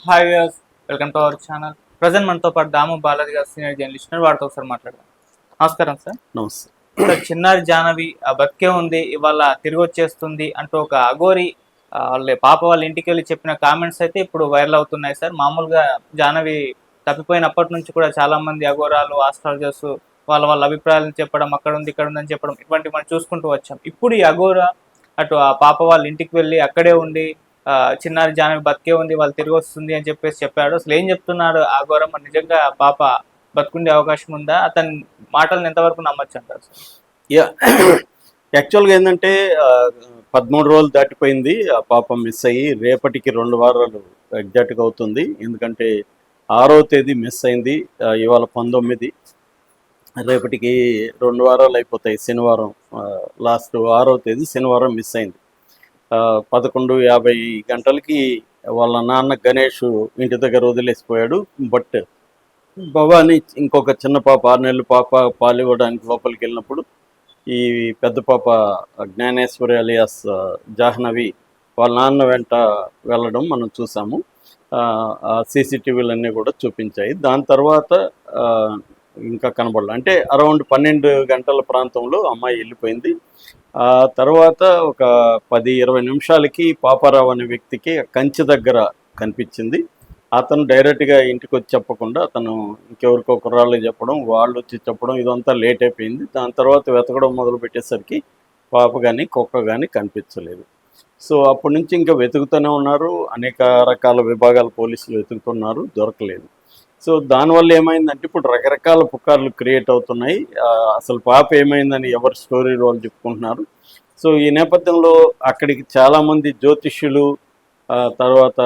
Hi viewers, welcome to our channel. Present మనతో పాటు దాము బాలాజీ గారు సీనియర్ జర్నలిస్ట్ వారితో ఒకసారి మాట్లాడదాం. నమస్కారం సార్. నమస్తే. సార్, చిన్నారి జాహ్నవి బతికే ఉంది, ఇవాళ తిరిగి వచ్చేస్తుంది అంటూ ఒక అఘోరి వాళ్ళ పాప వాళ్ళ ఇంటికి వెళ్ళి చెప్పిన కామెంట్స్ అయితే ఇప్పుడు వైరల్ అవుతున్నాయి సార్. మామూలుగా జాహ్నవి తప్పిపోయినప్పటి నుంచి కూడా చాలా మంది అఘోరాలు, ఆస్ట్రాలజర్స్ వాళ్ళ వాళ్ళ అభిప్రాయాలను చెప్పడం, అక్కడ ఉంది ఇక్కడ ఉందని చెప్పడం, ఇటువంటి మనం చూసుకుంటూ వచ్చాం. ఇప్పుడు ఈ అఘోర అటు ఆ పాప వాళ్ళ ఇంటికి వెళ్ళి అక్కడే ఉండి చిన్నారి జాహ్నవి బతికే ఉంది, వాళ్ళు తిరిగి వస్తుంది అని చెప్పేసి చెప్పాడు. అసలు ఏం చెప్తున్నాడు ఆ ఘోరం? నిజంగా ఆ పాప బతుకుండే అవకాశం ఉందా? అతని మాటలను ఎంతవరకు నమ్మచ్చు అంటారు సార్? యా యాక్చువల్గా ఏంటంటే 13 రోజులు దాటిపోయింది. ఆ పాప మిస్ అయ్యి రేపటికి 2 వారాలు ఎగ్జాక్ట్గా అవుతుంది. ఎందుకంటే 6వ తేదీ మిస్ అయింది, ఇవాళ 19, రేపటికి 2 వారాలు అయిపోతాయి. శనివారం లాస్ట్ 6వ తేదీ శనివారం మిస్ అయింది. 11:50 గంటలకి వాళ్ళ నాన్న గణేష్ ఇంటి దగ్గర వదిలేసిపోయాడు. బట్ భవాని ఇంకొక చిన్న పాప 6 నెలల పాప పాలు ఇవ్వడానికి లోపలికి వెళ్ళినప్పుడు ఈ పెద్ద పాప జ్ఞానేశ్వరి అలియాస్ జాహ్నవి వాళ్ళ నాన్న వెంట వెళ్ళడం మనం చూసాము. సీసీటీవీలన్నీ కూడా చూపించాయి. దాని తర్వాత ఇంకా కనబడలే. అంటే అరౌండ్ 12 గంటల ప్రాంతంలో అమ్మాయి వెళ్ళిపోయింది. ఆ తర్వాత ఒక 10-20 నిమిషాలకి పాపారావు అనే వ్యక్తికి కంచె దగ్గర కనిపించింది. అతను డైరెక్ట్గా ఇంటికి వచ్చి చెప్పకుండా అతను ఇంకెవరికో కుర్రాళ్ళకి చెప్పడం, వాళ్ళు వచ్చి చెప్పడం, ఇదంతా లేట్ అయిపోయింది. దాని తర్వాత వెతకడం మొదలు పెట్టేసరికి పాప కానీ కుక్క కానీ కనిపించలేదు. సో అప్పటి నుంచి ఇంకా వెతుకుతూనే ఉన్నారు. అనేక రకాల విభాగాల పోలీసులు వెతుకుతున్నారు, దొరకలేదు. సో దానివల్ల ఏమైందంటే ఇప్పుడు రకరకాల పుకార్లు క్రియేట్ అవుతున్నాయి. అసలు పాప ఏమైందని ఎవరు స్టోరీ వాళ్ళు చెప్పుకుంటున్నారు. సో ఈ నేపథ్యంలో అక్కడికి చాలామంది జ్యోతిష్యులు, తర్వాత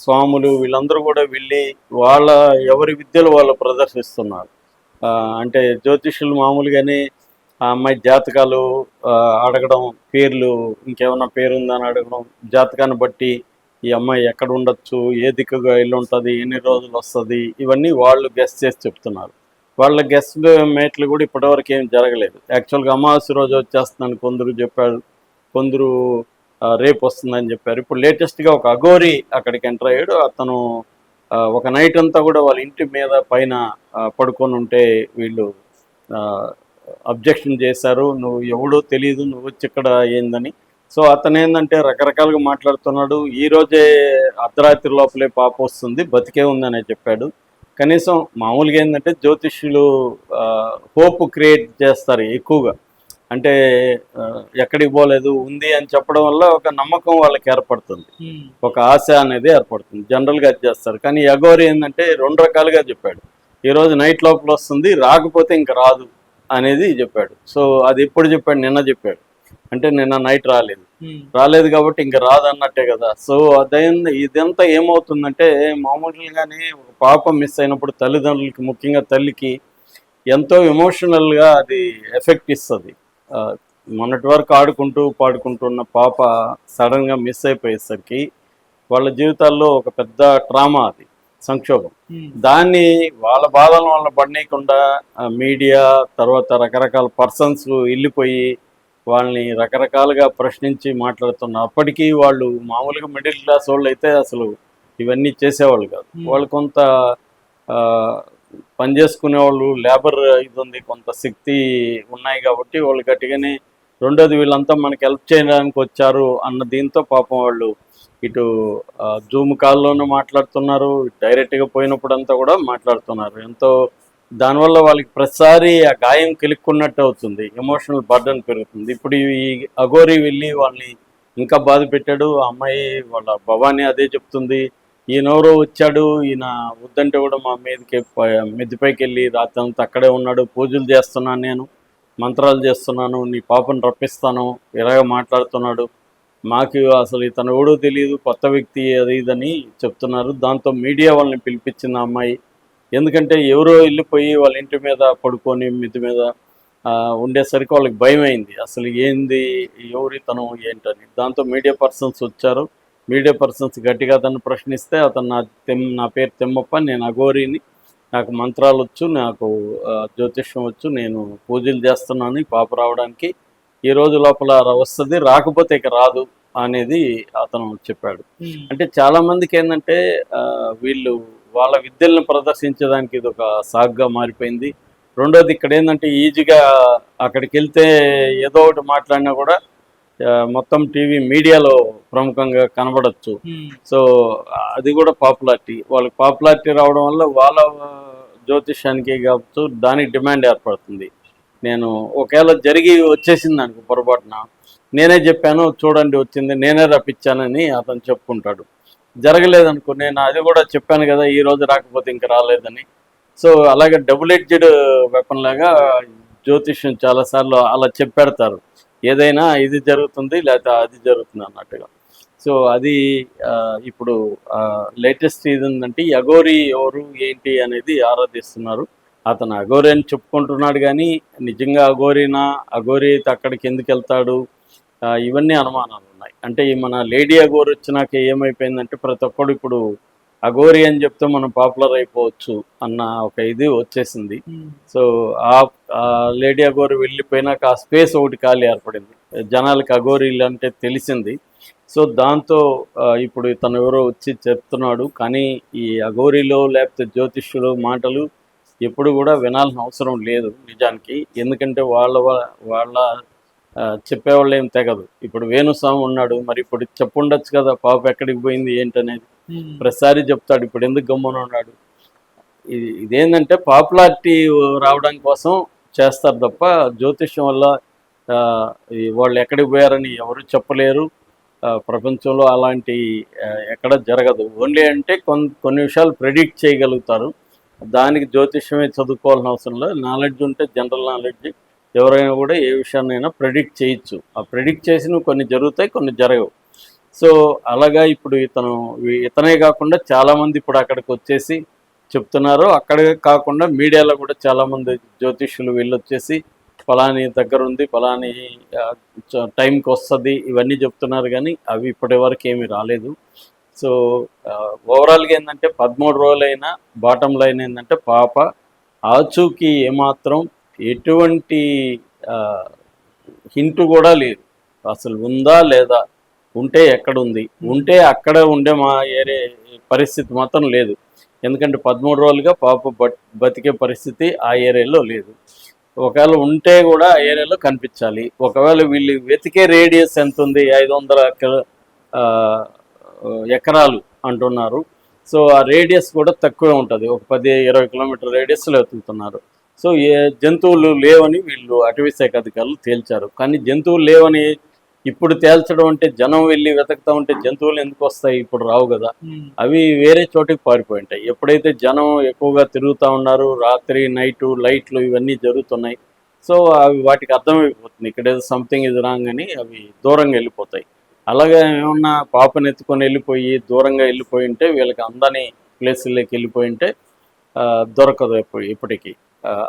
స్వాములు వీళ్ళందరూ కూడా వెళ్ళి వాళ్ళ ఎవరి విద్యలు వాళ్ళు ప్రదర్శిస్తున్నారు. అంటే జ్యోతిష్యులు మామూలుగానే ఆ అమ్మాయి జాతకాలు అడగడం, పేర్లు ఇంకేమన్నా పేరుందని అడగడం, జాతకాన్ని బట్టి ఈ అమ్మాయి ఎక్కడ ఉండొచ్చు, ఏ దిక్కుగా ఇల్లు ఉంటుంది, ఎన్ని రోజులు వస్తుంది, ఇవన్నీ వాళ్ళు గెస్ చేసి చెప్తున్నారు. వాళ్ళ గెస్ మేట్లు కూడా ఇప్పటివరకు ఏం జరగలేదు. యాక్చువల్గా అమావాస్య రోజు వచ్చేస్తుందని కొందరు చెప్పారు, కొందరు రేపు వస్తుందని చెప్పారు. ఇప్పుడు లేటెస్ట్గా ఒక అఘోరి అక్కడికి ఎంటర్ అయ్యాడు. అతను ఒక నైట్ అంతా కూడా వాళ్ళ ఇంటి మీద పైన పడుకొని ఉంటే వీళ్ళు అబ్జెక్షన్ చేశారు. నువ్వు ఎవడో తెలియదు, నువ్వు వచ్చి ఇక్కడ ఏందని. సో అతను ఏంటంటే రకరకాలుగా మాట్లాడుతున్నాడు. ఈరోజే అర్ధరాత్రి లోపలే పాప వస్తుంది, బతికే ఉందనే చెప్పాడు. కనీసం మామూలుగా ఏంటంటే జ్యోతిష్యులు హోప్ క్రియేట్ చేస్తారు ఎక్కువగా. అంటే ఎక్కడికి పోలేదు, ఉంది అని చెప్పడం వల్ల ఒక నమ్మకం వాళ్ళకి ఏర్పడుతుంది, ఒక ఆశ అనేది ఏర్పడుతుంది. జనరల్గా అది చేస్తారు. కానీ అఘోరి ఏంటంటే 2 రకాలుగా చెప్పాడు. ఈరోజు నైట్ లోపల వస్తుంది, రాకపోతే ఇంకా రాదు అనేది చెప్పాడు. సో అది ఎప్పుడు చెప్పాడు? నిన్న చెప్పాడు. అంటే నిన్న నైట్ రాలేదు కాబట్టి ఇంకా రాదు అన్నట్టే కదా. సో ఇదంతా ఏమవుతుందంటే మామూలుగానే ఒక పాప మిస్ అయినప్పుడు తల్లిదండ్రులకి, ముఖ్యంగా తల్లికి ఎంతో ఎమోషనల్గా అది ఎఫెక్ట్ ఇస్తుంది. మొన్నటి వరకు ఆడుకుంటూ పాడుకుంటున్న పాప సడన్గా మిస్ అయిపోయేసరికి వాళ్ళ జీవితాల్లో ఒక పెద్ద ట్రామా, అది సంక్షోభం. దాన్ని వాళ్ళ బాధలను వాళ్ళ పడనీయకుండా మీడియా, తర్వాత రకరకాల పర్సన్స్ వెళ్ళిపోయి వాళ్ళని రకరకాలుగా ప్రశ్నించి మాట్లాడుతున్నారు. అప్పటికీ వాళ్ళు మామూలుగా మిడిల్ క్లాస్ వాళ్ళు అయితే అసలు ఇవన్నీ చేసేవాళ్ళు కాదు. వాళ్ళు కొంత పని చేసుకునే వాళ్ళు, లేబర్ ఇది ఉంది, కొంత శక్తి ఉన్నాయి కాబట్టి వాళ్ళు గట్టిగానే. రెండోది వీళ్ళంతా మనకి హెల్ప్ చేయడానికి వచ్చారు అన్న దీంతో పాపం వాళ్ళు ఇటు జూమ్ కాల్లోనూ మాట్లాడుతున్నారు, డైరెక్ట్గా పోయినప్పుడు అంతా కూడా మాట్లాడుతున్నారు. ఎంతో దానివల్ల వాళ్ళకి ప్రతిసారి ఆ గాయం కిలుక్కున్నట్టు అవుతుంది, ఎమోషనల్ బర్డన్ పెరుగుతుంది. ఇప్పుడు ఈ అఘోరి వెళ్ళి వాళ్ళని ఇంకా బాధ పెట్టాడు. ఆ అమ్మాయి వాళ్ళ భవానీ అదే చెప్తుంది, ఈయనెవరో వచ్చాడు, ఈయన వద్దంటే కూడా మా మీదకి మిద్దిపైకి వెళ్ళి రాత్రి అంతా అక్కడే ఉన్నాడు, పూజలు చేస్తున్నాను, నేను మంత్రాలు చేస్తున్నాను, నీ పాపను రప్పిస్తాను, ఇలాగ మాట్లాడుతున్నాడు. మాకు అసలు ఇతను ఎవడో తెలియదు, కొత్త వ్యక్తి అది ఇదని చెప్తున్నారు. దాంతో మీడియా వాళ్ళని పిలిపించింది ఆ అమ్మాయి. ఎందుకంటే ఎవరో వెళ్ళిపోయి వాళ్ళ ఇంటి మీద పడుకొని మిద్ది మీద ఉండేసరికి వాళ్ళకి భయం అయింది, అసలు ఏంది, ఎవరి తను ఏంటని. దాంతో మీడియా పర్సన్స్ వచ్చారు. మీడియా పర్సన్స్ గట్టిగా అతను ప్రశ్నిస్తే అతను నా పేరు తిమ్మప్ప, నేను అఘోరిని, నాకు మంత్రాలు వచ్చు, నాకు జ్యోతిష్యం వచ్చు, నేను పూజలు చేస్తున్నాను పాప రావడానికి, ఈ రోజు లోపల వస్తుంది, రాకపోతే ఇక రాదు అనేది అతను చెప్పాడు. అంటే చాలా మందికి ఏంటంటే వీళ్ళు వాళ్ళ విద్యలను ప్రదర్శించడానికి ఇది ఒక సాగ్గా మారిపోయింది. రెండోది ఇక్కడ ఏంటంటే ఈజీగా అక్కడికి వెళ్తే ఏదో ఒకటి మాట్లాడినా కూడా మొత్తం టీవీ మీడియాలో ప్రముఖంగా కనబడచ్చు. సో అది కూడా పాపులారిటీ, వాళ్ళకి పాపులారిటీ రావడం వల్ల వాళ్ళ జ్యోతిష్యానికి కావచ్చు దానికి డిమాండ్ ఏర్పడుతుంది. నేను ఒకవేళ జరిగి వచ్చేసింది అనుకో పొరపాటున, నేనే చెప్పాను చూడండి వచ్చింది నేనే రప్పించానని అతను చెప్పుకుంటాడు. జరగలేదనుకో నేను అది కూడా చెప్పాను కదా ఈ రోజు రాకపోతే ఇంకా రాలేదని. సో అలాగే డబుల్ ఎడ్జ్డ్ వెపన్ లాగా జ్యోతిష్యం చాలాసార్లు అలా చెప్పెడతారు, ఏదైనా ఇది జరుగుతుంది లేకపోతే అది జరుగుతుంది అన్నట్టుగా. సో అది ఇప్పుడు లేటెస్ట్ ఇది ఉందంటే ఈ అఘోరి ఎవరు ఏంటి అనేది ఆరాధిస్తున్నారు. అతను అఘోరి అని చెప్పుకుంటున్నాడు కానీ నిజంగా అఘోరీనా, అఘోరి అయితే అక్కడికి ఎందుకు వెళ్తాడు, ఇవన్నీ అనుమానాలు ఉన్నాయి. అంటే ఈ మన లేడీ అఘోరి వచ్చినాక ఏమైపోయిందంటే ప్రతి ఒక్కడు ఇప్పుడు అఘోరి అని చెప్తే మనం పాపులర్ అయిపోవచ్చు అన్న ఒక ఇది వచ్చేసింది. సో ఆ లేడీ అఘోరి వెళ్ళిపోయినాక ఆ స్పేస్ ఒకటి ఖాళీ ఏర్పడింది, జనాలకి అఘోరీలు అంటే తెలిసింది. సో దాంతో ఇప్పుడు ఇతను ఎవరో వచ్చి చెప్తున్నాడు. కానీ ఈ అఘోరీలో లేకపోతే జ్యోతిష్యులు మాటలు ఎప్పుడు కూడా వినాల్సిన అవసరం లేదు నిజానికి. ఎందుకంటే వాళ్ళ చెప్పేవాళ్ళు ఏం తెగదు. ఇప్పుడు వేణుస్వామి ఉన్నాడు, మరి ఇప్పుడు చెప్పుండొచ్చు కదా పాప ఎక్కడికి పోయింది ఏంటనేది, ప్రతిసారి చెప్తాడు. ఇప్పుడు ఎందుకు గమ్మున ఉన్నాడు? ఇదేంటంటే పాపులారిటీ రావడం కోసం చేస్తారు తప్ప జ్యోతిష్యం వల్ల వాళ్ళు ఎక్కడికి పోయారని ఎవరు చెప్పలేరు. ప్రపంచంలో అలాంటి ఎక్కడ జరగదు. ఓన్లీ అంటే కొన్ని విషయాలు ప్రెడిక్ట్ చేయగలుగుతారు, దానికి జ్యోతిష్యమే చదువుకోవాల్సిన అవసరం లేదు. నాలెడ్జ్ ఉంటే జనరల్ నాలెడ్జ్ ఎవరైనా కూడా ఏ విషయాన్నైనా ప్రెడిక్ట్ చేయొచ్చు. ఆ ప్రెడిక్ట్ చేసినవి కొన్ని జరుగుతాయి, కొన్ని జరగవు. సో అలాగా ఇప్పుడు ఇతనే కాకుండా చాలామంది ఇప్పుడు అక్కడికి వచ్చేసి చెప్తున్నారు. అక్కడే కాకుండా మీడియాలో కూడా చాలామంది జ్యోతిష్యులు వెళ్ళొచ్చేసి ఫలాని దగ్గర ఉంది, ఫలాని టైంకి వస్తుంది ఇవన్నీ చెప్తున్నారు. కానీ అవి ఇప్పటి వరకు ఏమీ రాలేదు. సో ఓవరాల్గా ఏంటంటే 13 రోజులైనా బాటమ్ లైన్ ఏంటంటే పాప ఆచూకీ ఏమాత్రం ఎటువంటి హింటు కూడా లేదు. అసలు ఉందా లేదా, ఉంటే ఎక్కడుంది, ఉంటే అక్కడ ఉండే మా ఏరే పరిస్థితి మాత్రం లేదు. ఎందుకంటే 13 రోజులుగా పాప బతికే పరిస్థితి ఆ ఏరియాలో లేదు. ఒకవేళ ఉంటే కూడా ఆ ఏరియాలో కనిపించాలి. ఒకవేళ వీళ్ళు వెతికే రేడియస్ ఎంత ఉంది, 500 ఎకరాలు అంటున్నారు. సో ఆ రేడియస్ కూడా తక్కువే ఉంటుంది, ఒక 10-20 కిలోమీటర్ రేడియస్లో వెతుకుతున్నారు. సో జంతువులు లేవని వీళ్ళు అటవీ శాఖ అధికారులు తేల్చారు. కానీ జంతువులు లేవని ఇప్పుడు తేల్చడం అంటే జనం వెళ్ళి వెతుకుతా ఉంటే జంతువులు ఎందుకు వస్తాయి? ఇప్పుడు రావు కదా, అవి వేరే చోటికి పారిపోయి ఉంటాయి. ఎప్పుడైతే జనం ఎక్కువగా తిరుగుతూ ఉన్నారు, రాత్రి నైటు లైట్లు ఇవన్నీ జరుగుతున్నాయి. సో అవి వాటికి అర్థమైపోతుంది ఇక్కడ ఏదో సంథింగ్ ఇది రాంగ్ అని అవి దూరంగా వెళ్ళిపోతాయి. అలాగే ఏమన్నా పాపను ఎత్తుకొని వెళ్ళిపోయి దూరంగా వెళ్ళిపోయి ఉంటే, వీళ్ళకి అందని ప్లేసుల్లోకి వెళ్ళిపోయి ఉంటే దొరకదు ఇప్పటికీ.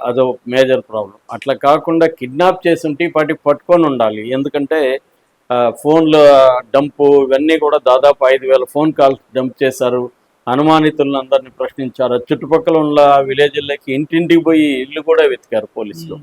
అదో మేజర్ ప్రాబ్లం. అట్లా కాకుండా కిడ్నాప్ చేసి ఉంటే వాటికి పట్టుకొని ఉండాలి. ఎందుకంటే ఫోన్ల డంపు ఇవన్నీ కూడా దాదాపు 5,000 ఫోన్ కాల్స్ డంప్ చేశారు. అనుమానితులను అందరినీ ప్రశ్నించారు. చుట్టుపక్కల ఉన్న విలేజ్లకి ఇంటింటికి పోయి ఇల్లు కూడా వెతికారు పోలీసులు.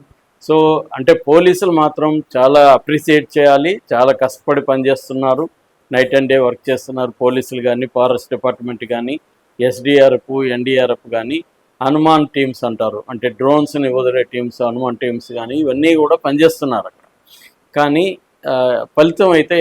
సో అంటే పోలీసులు మాత్రం చాలా అప్రిషియేట్ చేయాలి, చాలా కష్టపడి పనిచేస్తున్నారు, నైట్ అండ్ డే వర్క్ చేస్తున్నారు. పోలీసులు కానీ, ఫారెస్ట్ డిపార్ట్మెంట్ కానీ, ఎస్డిఆర్ఎఫ్, ఎన్డీఆర్ఎఫ్ కానీ, హనుమాన్ టీమ్స్ అంటారు, అంటే డ్రోన్స్ని వదిలే టీమ్స్, హనుమాన్ టీమ్స్ కానీ ఇవన్నీ కూడా పనిచేస్తున్నారు అక్కడ. కానీ ఫలితం అయితే